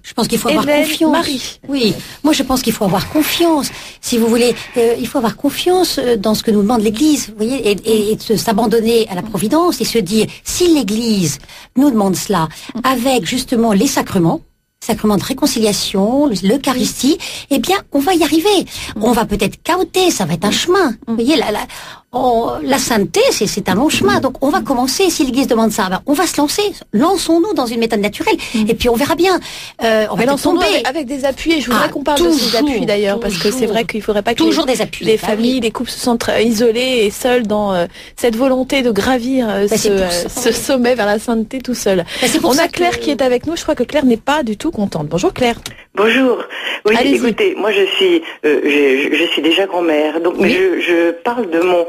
Je pense qu'il faut avoir confiance. Marie. Oui, moi je pense qu'il faut avoir confiance. Si vous voulez, il faut avoir confiance dans ce que nous demande l'Église, vous voyez, et s'abandonner à la providence et se dire, si l'Église nous demande cela, avec justement les sacrements de réconciliation, l'Eucharistie, eh bien, on va y arriver. On va peut-être cahoter, ça va être un chemin. Vous voyez, la sainteté, c'est un long chemin. Donc, on va commencer. Si l'Église demande ça, ben, on va se lancer. Lançons-nous dans une méthode naturelle. Et puis, on verra bien. On va lançons-nous avec des appuis. Et je voudrais qu'on parle de ces appuis d'ailleurs, parce que c'est vrai qu'il faudrait pas que les familles, les couples se sentent isolés et seuls dans cette volonté de gravir ce sommet vers la sainteté tout seul. On a Claire qui est avec nous. Je crois que Claire n'est pas du tout contente. Bonjour Claire. Bonjour. Oui, écoutez, moi je suis déjà grand-mère, donc mais je parle de mon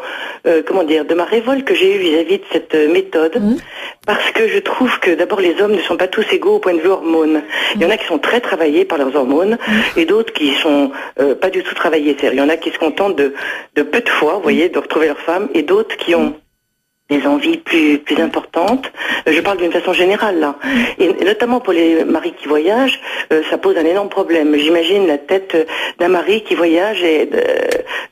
de ma révolte que j'ai eue vis-à-vis de cette méthode, parce que je trouve que d'abord les hommes ne sont pas tous égaux au point de vue hormones. Il y en a qui sont très travaillés par leurs hormones et d'autres qui sont pas du tout travaillés. Il y en a qui se contentent de peu de fois, vous voyez, de retrouver leur femme, et d'autres qui ont des envies plus importantes. Je parle d'une façon générale là, et notamment pour les maris qui voyagent, ça pose un énorme problème. J'imagine la tête d'un mari qui voyage et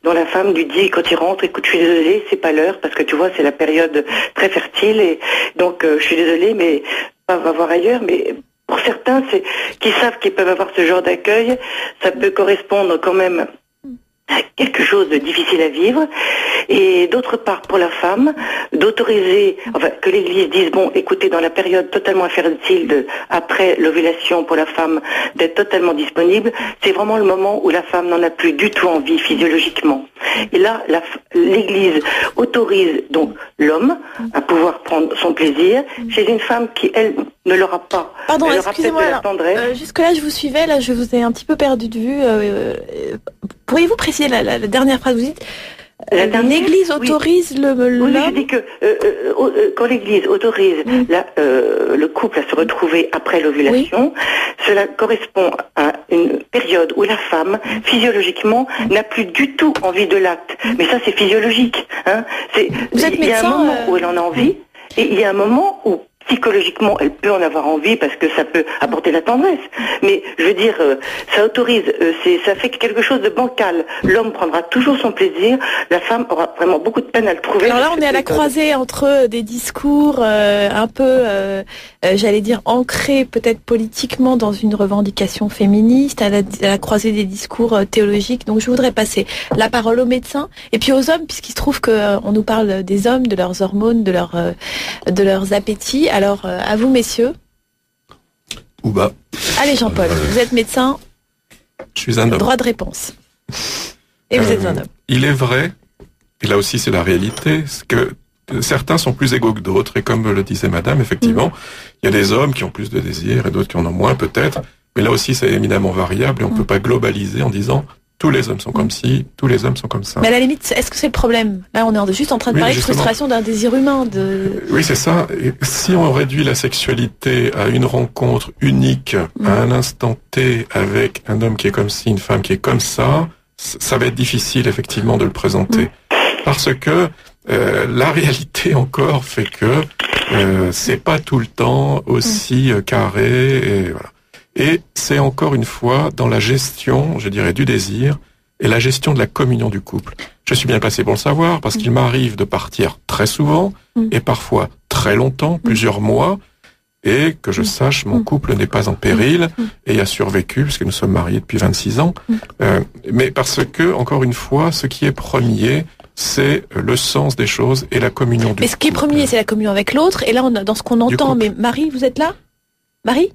dont la femme lui dit quand il rentre, écoute, je suis désolée, c'est pas l'heure parce que tu vois c'est la période très fertile et donc je suis désolée, mais on va voir ailleurs. Mais pour certains, qui savent qu'ils peuvent avoir ce genre d'accueil, ça peut correspondre quand même à quelque chose de difficile à vivre. Et d'autre part, pour la femme, d'autoriser, que l'Église dise, bon, écoutez, dans la période totalement infertile après l'ovulation pour la femme, d'être totalement disponible, c'est vraiment le moment où la femme n'en a plus du tout envie physiologiquement. Et là, l'Église autorise donc l'homme à pouvoir prendre son plaisir chez une femme qui, elle, ne l'aura pas. Pardon, excusez-moi. Jusque-là, je vous suivais, là, je vous ai un petit peu perdu de vue. Pourriez-vous préciser la dernière phrase que vous dites? L'Église autorise l'homme. Oui, je dis que quand l'Église autorise le couple à se retrouver après l'ovulation, cela correspond à une période où la femme, physiologiquement, n'a plus du tout envie de l'acte. Mais ça, c'est physiologique. Hein. Vous êtes médecin, il y a un moment où elle en a envie, et il y a un moment où psychologiquement, elle peut en avoir envie parce que ça peut apporter la tendresse. Mais je veux dire, ça autorise, ça fait quelque chose de bancal. L'homme prendra toujours son plaisir, la femme aura vraiment beaucoup de peine à le trouver. Alors là, on est à la croisée entre des discours un peu, j'allais dire, ancrés peut-être politiquement dans une revendication féministe, à la croisée des discours théologiques. Donc je voudrais passer la parole aux médecins et puis aux hommes, puisqu'il se trouve qu'on nous parle des hommes, de leurs hormones, de leurs appétits. Alors, à vous, messieurs. Ouba. Allez, Jean-Paul, vous êtes médecin. Je suis un homme. Droit de réponse. Et vous êtes un homme. Il est vrai, et là aussi c'est la réalité, que certains sont plus égaux que d'autres, et comme le disait madame, effectivement, il y a des hommes qui ont plus de désir, et d'autres qui en ont moins peut-être, mais là aussi c'est éminemment variable, et on ne peut pas globaliser en disant tous les hommes sont comme ci, tous les hommes sont comme ça. Mais à la limite, est-ce que c'est le problème? Là, on est juste en train de parler de frustration d'un désir humain. Oui, c'est ça. Et si on réduit la sexualité à une rencontre unique, à un instant T, avec un homme qui est comme ci, une femme qui est comme ça, ça va être difficile, effectivement, de le présenter. Parce que la réalité, encore, fait que c'est pas tout le temps aussi carré, et voilà. Et c'est encore une fois dans la gestion, je dirais, du désir et la gestion de la communion du couple. Je suis bien placé pour le savoir parce qu'il m'arrive de partir très souvent et parfois très longtemps, plusieurs mois, et que je sache, mon couple n'est pas en péril et a survécu, parce que nous sommes mariés depuis 26 ans. Mais parce que, encore une fois, ce qui est premier, c'est le sens des choses et la communion du couple. Mais ce qui est premier, c'est la communion avec l'autre. Et là, on a, dans ce qu'on entend, mais Marie, vous êtes là? Marie?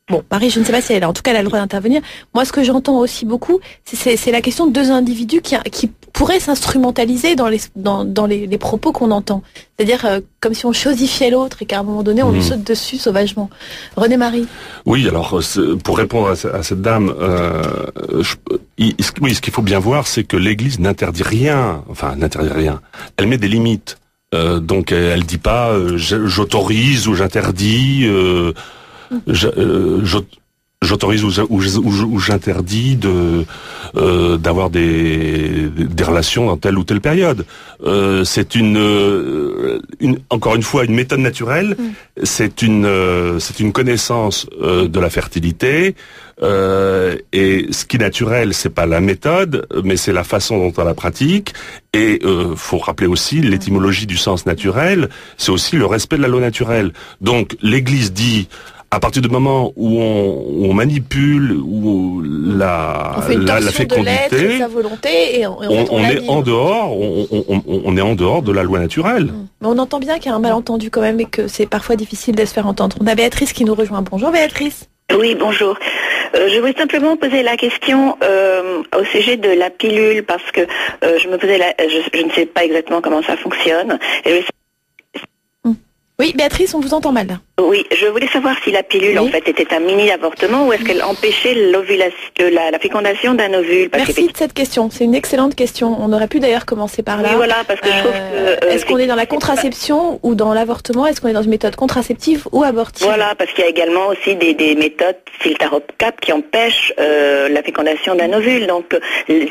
Bon, Marie, je ne sais pas si elle est là. En tout cas, elle a le droit d'intervenir. Moi, ce que j'entends aussi beaucoup, c'est la question de deux individus qui pourraient s'instrumentaliser dans les propos qu'on entend. C'est-à-dire comme si on chosifiait l'autre et qu'à un moment donné, on lui saute dessus sauvagement. René-Marie. Oui, alors pour répondre à cette dame, ce qu'il faut bien voir, c'est que l'Église n'interdit rien. Enfin, n'interdit rien. Elle met des limites. Donc, elle dit pas j'autorise ou j'interdis. j'autorise ou j'interdis d'avoir des relations dans telle ou telle période. C'est encore une fois une méthode naturelle. C'est une connaissance de la fertilité. Et ce qui est naturel, c'est pas la méthode, mais c'est la façon dont on la pratique. Et faut rappeler aussi l'étymologie du sens naturel. C'est aussi le respect de la loi naturelle. Donc l'Église dit, à partir du moment où on manipule où la fécondité, de sa volonté, et on est en dehors, on est en dehors de la loi naturelle. Mais on entend bien qu'il y a un malentendu quand même et que c'est parfois difficile de se faire entendre. On a Béatrice qui nous rejoint. Bonjour Béatrice. Oui, bonjour. Je voulais simplement poser la question au sujet de la pilule parce que je ne sais pas exactement comment ça fonctionne. Oui, Béatrice, on vous entend mal. Oui, je voulais savoir si la pilule en fait était un mini-avortement ou est-ce qu'elle empêchait la fécondation d'un ovule. Merci de cette question, c'est une excellente question. On aurait pu d'ailleurs commencer par là. Oui, voilà, parce que je trouve que... est-ce qu'on est dans la contraception ou dans l'avortement? Est-ce qu'on est dans une méthode contraceptive ou abortive? Voilà, parce qu'il y a également aussi des méthodes style Tarot-Cap qui empêchent la fécondation d'un ovule. Donc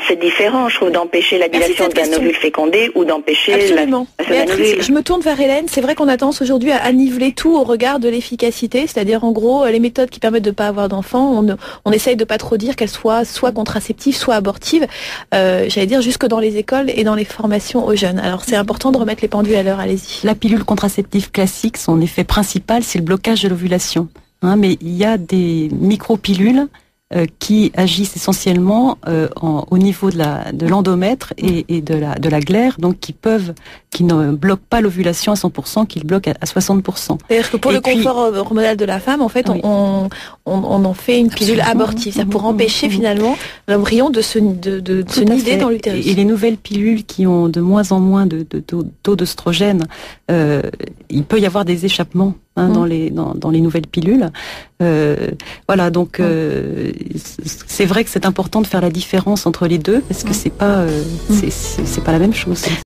c'est différent, je trouve, d'empêcher la dilation d'un ovule fécondé ou d'empêcher Absolument. la fécondation d'un ovule. Je me tourne vers Hélène. C'est vrai qu'on a tendance aujourd'hui à niveler tout au regard de l'efficacité, c'est-à-dire en gros les méthodes qui permettent de ne pas avoir d'enfants, on essaye de pas trop dire qu'elles soient soit contraceptives, soit abortives, j'allais dire jusque dans les écoles et dans les formations aux jeunes. Alors c'est important de remettre les pendules à l'heure, allez-y. La pilule contraceptive classique, son effet principal, c'est le blocage de l'ovulation. Mais il y a des micro-pilules qui agissent essentiellement au niveau de l'endomètre et de la glaire, donc qui ne bloquent pas l'ovulation à 100%, qui le bloquent à 60%. C'est-à-dire que pour le confort hormonal de la femme, en fait, oui. on en fait une pilule abortive, ça pour empêcher finalement l'embryon de se nider dans l'utérus. Et les nouvelles pilules qui ont de moins en moins de taux d'œstrogène, il peut y avoir des échappements dans les nouvelles pilules. Voilà, donc c'est vrai que c'est important de faire la différence entre les deux parce que c'est pas la même chose.